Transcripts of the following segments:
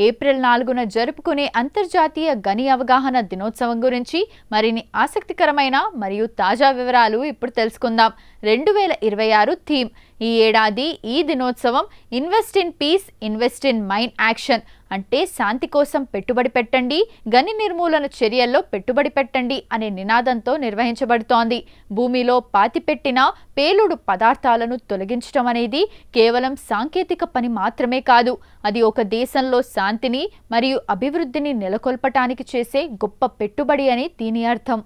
April 4న జరుపుకునే అంతర్జాతీయ గని అవగాహన దినోత్సవం గురించి మరిన్ని ఆసక్తికరమైన మరియు తాజా వివరాలు ఇప్పుడు తెలుసుకుందాం. 2026 థీమ్. ఈ ఏడాది ఈ దినోత్సవం invest in peace, invest in mine action, అంటే శాంతి కోసం పెట్టుబడి పెట్టండి, గని నిర్మూలన చర్యల్లో పెట్టుబడి పెట్టండి అనే నినాదంతో నిర్వహించబడుతోంది. భూమిలో పాతిపెట్టిన పేలుడు పదార్థాలను తొలగించడం అనేది కేవలం సాంకేతిక పని మాత్రమే కాదు, అది ఒక దేశంలో శాంతిని మరియు అభివృద్ధిని నెలకొల్పటానికి చేసే గొప్ప పెట్టుబడి అని దీని అర్థం.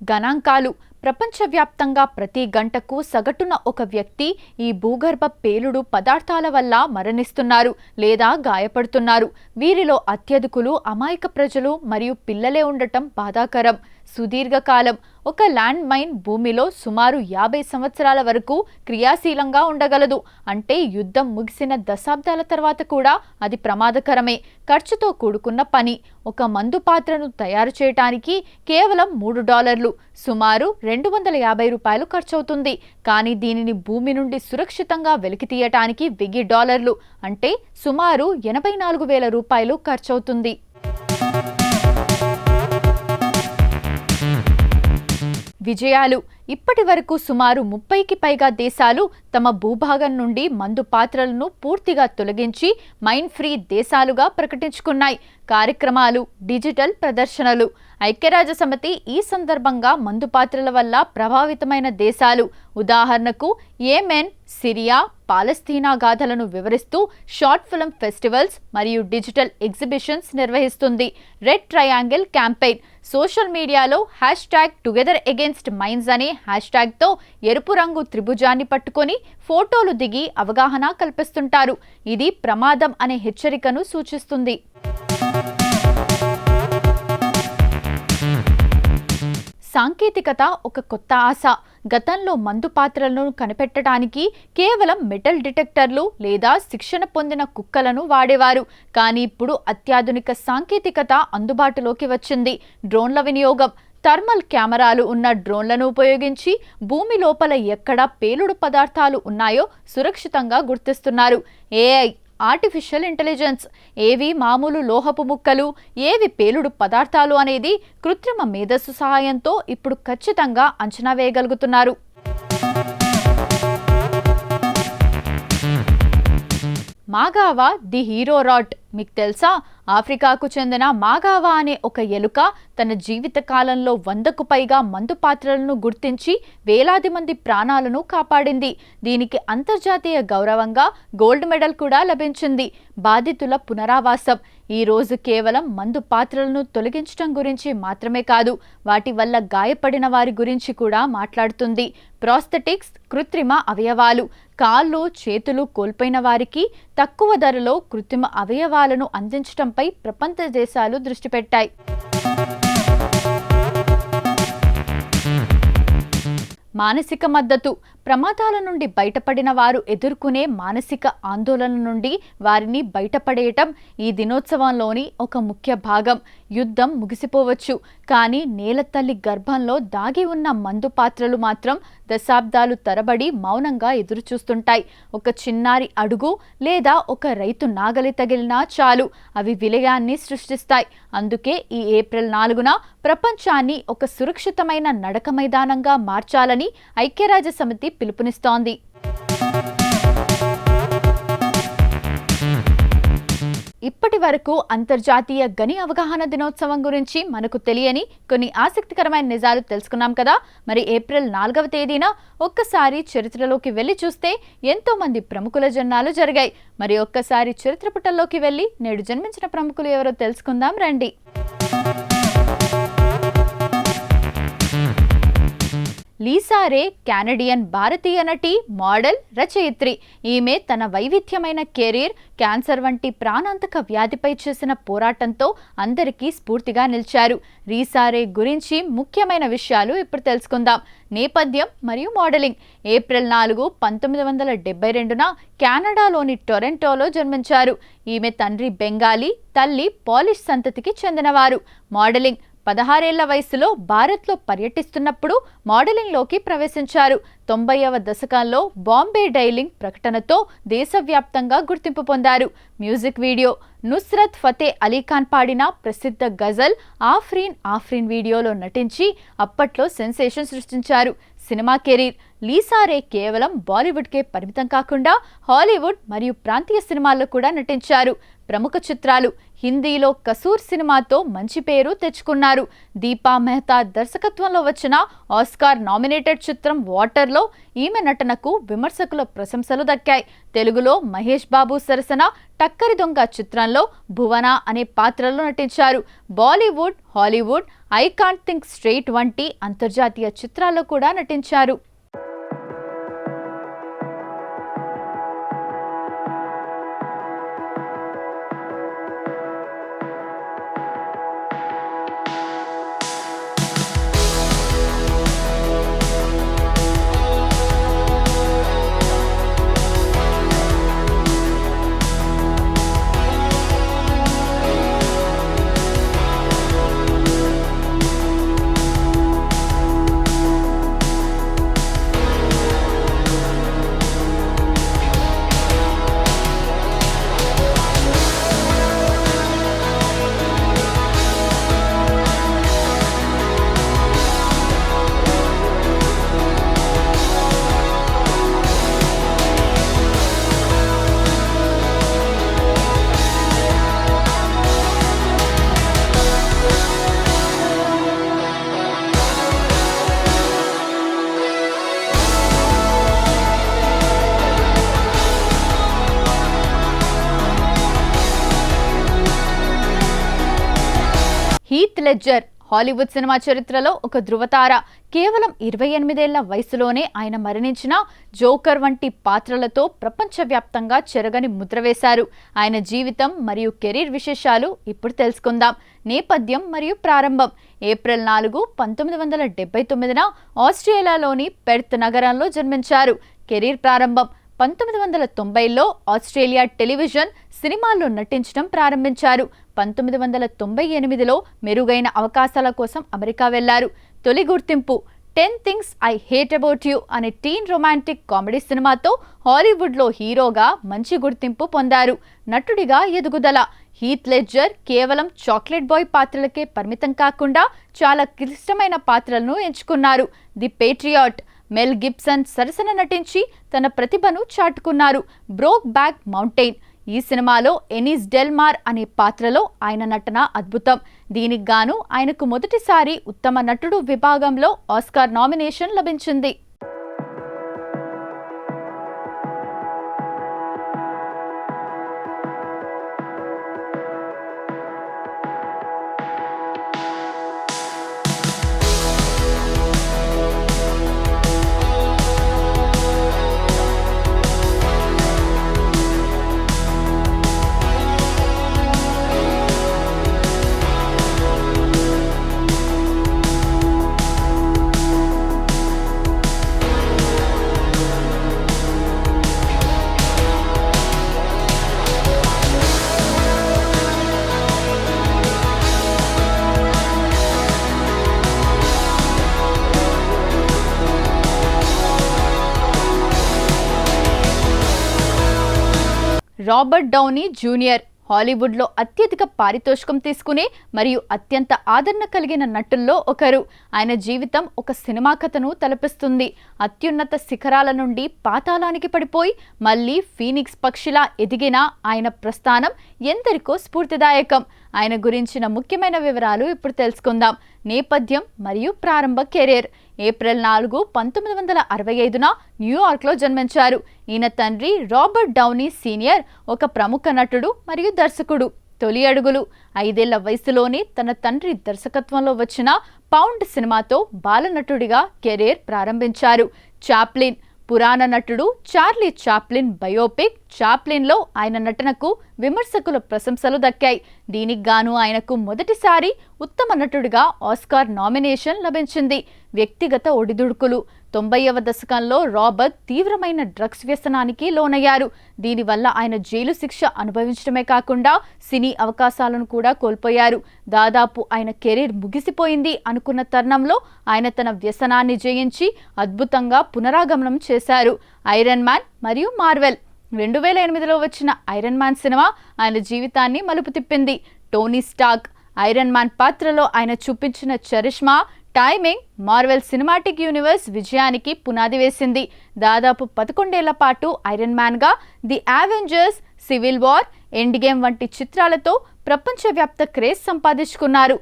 గణాంకాలు. ప్రపంచవ్యాప్తంగా ప్రతి గంటకు సగటున ఒక వ్యక్తి ఈ భూగర్భ పేలుడు పదార్థాల వల్ల మరణిస్తున్నారు లేదా గాయపడుతున్నారు. వీరిలో అత్యధికులు అమాయక ప్రజలు మరియు పిల్లలే ఉండటం బాధాకరం. సుదీర్ఘకాలం. ఒక ల్యాండ్ మైన్ భూమిలో సుమారు 50 సంవత్సరాల వరకు క్రియాశీలంగా ఉండగలదు, అంటే యుద్ధం ముగిసిన దశాబ్దాల తర్వాత కూడా అది ప్రమాదకరమే. ఖర్చుతో కూడుకున్న పని. ఒక మందు పాత్రను తయారు చేయడానికి కేవలం $3, సుమారు $250 ఖర్చవుతుంది. కానీ దీనిని భూమి నుండి సురక్షితంగా వెలికితీయటానికి $1000, అంటే సుమారు $84,000 ఖర్చవుతుంది. విజయాలు. ఇప్పటి వరకు సుమారు 30కి పైగా దేశాలు తమ భూభాగం నుండి మందు పాత్రలను పూర్తిగా తొలగించి మైన్ ఫ్రీ దేశాలుగా ప్రకటించుకున్నాయి. కార్యక్రమాలు, డిజిటల్ ప్రదర్శనలు. ఐక్యరాజ్యసమితి ఈ సందర్భంగా మందు పాత్రల వల్ల ప్రభావితమైన దేశాలు, ఉదాహరణకు యెమెన్, సిరియా, పాలస్తీనా గాథలను వివరిస్తూ షార్ట్ ఫిల్మ్ ఫెస్టివల్స్ మరియు డిజిటల్ ఎగ్జిబిషన్స్ నిర్వహిస్తుంది. Red triangle campaign. సోషల్ మీడియాలో #టుగెదర్ అగెయిన్స్ట్ మైన్స్ అనే హ్యాష్ట్యాగ్తో ఎరుపు రంగు త్రిభుజాన్ని పట్టుకొని ఫోటోలు దిగి అవగాహన కల్పిస్తుంటారు. ఇది ప్రమాదం అనే హెచ్చరికను సూచిస్తుంది. సాంకేతికత ఒక కొత్త ఆశ. గతంలో మందు పాత్రలను కనిపెట్టడానికి కేవలం మెటల్ డిటెక్టర్లు లేదా శిక్షణ పొందిన కుక్కలను వాడేవారు. కానీ ఇప్పుడు అత్యాధునిక సాంకేతికత అందుబాటులోకి వచ్చింది. డ్రోన్ల వినియోగం. థర్మల్ కెమెరాలు ఉన్న డ్రోన్లను ఉపయోగించి భూమి లోపల ఎక్కడ పేలుడు పదార్థాలు ఉన్నాయో సురక్షితంగా గుర్తిస్తున్నారు. AI, artificial intelligence. ఏవి మామూలు లోహపు ముక్కలు, ఏవి పేలుడు పదార్థాలు అనేది కృత్రిమ మేధస్సు సహాయంతో ఇప్పుడు ఖచ్చితంగా అంచనా వేయగలుగుతున్నారు. మాగావా ది హీరో రాట్. మీకు తెలుసా? ఆఫ్రికాకు చెందిన మాగావా అనే ఒక ఎలుక తన జీవిత కాలంలో 100కు పైగా మందు పాత్రలను గుర్తించి వేలాది మంది ప్రాణాలను కాపాడింది. దీనికి అంతర్జాతీయ గౌరవంగా గోల్డ్ మెడల్ కూడా లభించింది. బాధితుల పునరావాసం. ఈ రోజు కేవలం మందు పాత్రలను తొలగించడం గురించి మాత్రమే కాదు, వాటి వల్ల గాయపడిన వారి గురించి కూడా మాట్లాడుతుంది. ప్రాస్థెటిక్స్, కృత్రిమ అవయవాలు. కాళ్ళు, చేతులు కోల్పోయిన వారికి తక్కువ ధరలో కృత్రిమ అవయవాలను అందించడంపై ప్రపంచ దేశాలు దృష్టి పెట్టాయి. మానసిక మద్దతు. ప్రమాదాల నుండి బయటపడిన వారు ఎదుర్కొనే మానసిక ఆందోళన నుండి వారిని బయటపడేయటం ఈ దినోత్సవంలోని ఒక ముఖ్య భాగం. యుద్ధం ముగిసిపోవచ్చు, కానీ నేల తల్లి గర్భంలో దాగి ఉన్న మందు పాత్రలు మాత్రం దశాబ్దాలు తరబడి మౌనంగా ఎదురుచూస్తుంటాయి. ఒక చిన్నారి అడుగు లేదా ఒక రైతు నాగలి తగిలినా చాలు, అవి విలయాన్ని సృష్టిస్తాయి. అందుకే ఈ ఏప్రిల్ 4న ప్రపంచాన్ని ఒక సురక్షితమైన నడక మైదానంగా మార్చాలని ఐక్యరాజ్యసమితి పిలుపునిస్తోంది. ఇప్పటి వరకు అంతర్జాతీయ గని అవగాహన దినోత్సవం గురించి మనకు తెలియని కొన్ని ఆసక్తికరమైన నిజాలు తెలుసుకున్నాం కదా. మరి ఏప్రిల్ 4వ తేదీన ఒక్కసారి చరిత్రలోకి వెళ్ళి చూస్తే ఎంతో మంది ప్రముఖుల జన్మాలు జరిగాయి. మరి ఒక్కసారి చరిత్ర పుటల్లోకి వెళ్ళి నేడు జన్మించిన ప్రముఖులు ఎవరో తెలుసుకుందాం రండి. లీసా రే కెనడియన్ భారతీయ నటి, మోడల్, రచయిత్రి. ఈమె తన వైవిధ్యమైన కెరీర్, క్యాన్సర్ వంటి ప్రాణాంతక వ్యాధిపై చేసిన పోరాటంతో అందరికీ స్ఫూర్తిగా నిలిచారు. లీసా రే గురించి ముఖ్యమైన విషయాలు ఇప్పుడు తెలుసుకుందాం. నేపథ్యం మరియు మోడలింగ్. ఏప్రిల్ 4, 1972న కెనడాలోని టొరంటోలో జన్మించారు. ఈమె తండ్రి బెంగాలీ, తల్లి పోలిష్ సంతతికి చెందినవారు. మోడలింగ్. 16 ఏళ్ల వయసులో భారత్లో పర్యటిస్తున్నప్పుడు మోడలింగ్లోకి ప్రవేశించారు. 90వ దశకంలో బాంబే డైలింగ్ ప్రకటనతో దేశవ్యాప్తంగా గుర్తింపు పొందారు. Music video. నుస్రత్ ఫతే అలీఖాన్ పాడిన ప్రసిద్ధ గజల్ ఆఫ్రీన్ ఆఫ్రీన్ వీడియోలో నటించి అప్పట్లో సెన్సేషన్ సృష్టించారు. Cinema career. లీసా రే కేవలం బాలీవుడ్కే పరిమితం కాకుండా హాలీవుడ్ మరియు ప్రాంతీయ సినిమాల్లో కూడా నటించారు. ప్రముఖ చిత్రాలు. హిందీలో కసూర్ సినిమాతో మంచి పేరు తెచ్చుకున్నారు. దీపా మెహతా దర్శకత్వంలో వచ్చిన ఆస్కార్ నామినేటెడ్ చిత్రం వాటర్లో ఈమె నటనకు విమర్శకుల ప్రశంసలు దక్కాయి. తెలుగులో మహేష్ బాబు సరసన టక్కరి దొంగ చిత్రంలో భువన అనే పాత్రలో నటించారు. Bollywood, Hollywood, I can't think straight వంటి అంతర్జాతీయ చిత్రాల్లో కూడా నటించారు. హీత్ లెడ్జర్ హాలీవుడ్ సినిమా చరిత్రలో ఒక ధృవతార. కేవలం 28 ఏళ్ల వయసులోనే ఆయన మరణించిన జోకర్ వంటి పాత్రలతో ప్రపంచవ్యాప్తంగా చెరగని ముద్ర వేశారు. ఆయన జీవితం మరియు కెరీర్ విశేషాలు ఇప్పుడు తెలుసుకుందాం. నేపథ్యం మరియు ప్రారంభం. ఏప్రిల్ 4, 1979న ఆస్ట్రేలియాలోని పెర్త్ నగరంలో జన్మించారు. కెరీర్ ప్రారంభం. 1990లో ఆస్ట్రేలియా టెలివిజన్, సినిమాల్లో నటించడం ప్రారంభించారు. 1998లో మెరుగైన అవకాశాల కోసం అమెరికా వెళ్లారు. తొలి గుర్తింపు 10 things I hate about you అనే టీన్ రొమాంటిక్ కామెడీ సినిమాతో హాలీవుడ్లో హీరోగా మంచి గుర్తింపు పొందారు. నటుడిగా ఎదుగుదల. హీత్ లెడ్జర్ కేవలం చాక్లెట్ బాయ్ పాత్రలకే పరిమితం కాకుండా చాలా క్లిష్టమైన పాత్రలను ఎంచుకున్నారు. The Patriot. మెల్ గిబ్సన్ సరసన నటించి తన ప్రతిభను చాటుకున్నారు. Broke back mountain. ఈ సినిమాలో ఎనిస్ డెల్ మార్ అనే పాత్రలో ఆయన నటన అద్భుతం. దీనికి గాను ఆయనకు మొదటిసారి ఉత్తమ నటుడు విభాగంలో ఆస్కార్ నామినేషన్ లభించింది. రాబర్ట్ డౌనీ జూనియర్ హాలీవుడ్లో అత్యధిక పారితోషికం తీసుకునే మరియు అత్యంత ఆదరణ కలిగిన నటుల్లో ఒకరు. ఆయన జీవితం ఒక సినిమా కథను తలపిస్తుంది. అత్యున్నత శిఖరాల నుండి పాతాళానికి పడిపోయి మళ్ళీ ఫీనిక్స్ పక్షిలా ఎదిగిన ఆయన ప్రస్థానం ఎందరికో స్ఫూర్తిదాయకం. ఆయన గురించిన ముఖ్యమైన వివరాలు ఇప్పుడు తెలుసుకుందాం. నేపథ్యం మరియు ప్రారంభ కెరీర్. ఏప్రిల్ 4, 1965న న్యూయార్క్లో జన్మించారు. ఈయన తండ్రి రాబర్ట్ డౌనీ సీనియర్ ఒక ప్రముఖ నటుడు మరియు దర్శకుడు. తొలి అడుగులు. 5 ఏళ్ల వయసులోనే తన తండ్రి దర్శకత్వంలో వచ్చిన పౌండ్ సినిమాతో బాలనటుడిగా కెరీర్ ప్రారంభించారు. చాప్లిన్. పురాణ నటుడు చార్లీ చాప్లిన్ బయోపిక్ చాప్లిన్లో ఆయన నటనకు విమర్శకుల ప్రశంసలు దక్కాయి. దీనికి గాను ఆయనకు మొదటిసారి ఉత్తమ నటుడిగా ఆస్కార్ నామినేషన్ లభించింది. వ్యక్తిగత ఒడిదుడుకులు. 90వ దశకంలో రాబర్ట్ తీవ్రమైన డ్రగ్స్ వ్యసనానికి లోనయ్యారు. దీనివల్ల ఆయన జైలు శిక్ష అనుభవించడమే కాకుండా సినీ అవకాశాలను కూడా కోల్పోయారు. దాదాపు ఆయన కెరీర్ ముగిసిపోయింది అనుకున్న తరుణంలో ఆయన తన వ్యసనాన్ని జయించి అద్భుతంగా పునరాగమనం చేశారు. ఐరన్ మ్యాన్ మరియు మార్వెల్. 2008లో వచ్చిన ఐరన్ మ్యాన్ సినిమా ఆయన జీవితాన్ని మలుపు తిప్పింది. Tony Stark. ఐరన్ మ్యాన్ పాత్రలో ఆయన చూపించిన charisma, timing Marvel cinematic universe విజయానికి పునాది వేసింది. దాదాపు 11 ఏళ్ల పాటు ఐరన్ మ్యాన్గా the Avengers, civil war, endgame వంటి చిత్రాలతో ప్రపంచవ్యాప్త క్రేజ్ సంపాదించుకున్నారు.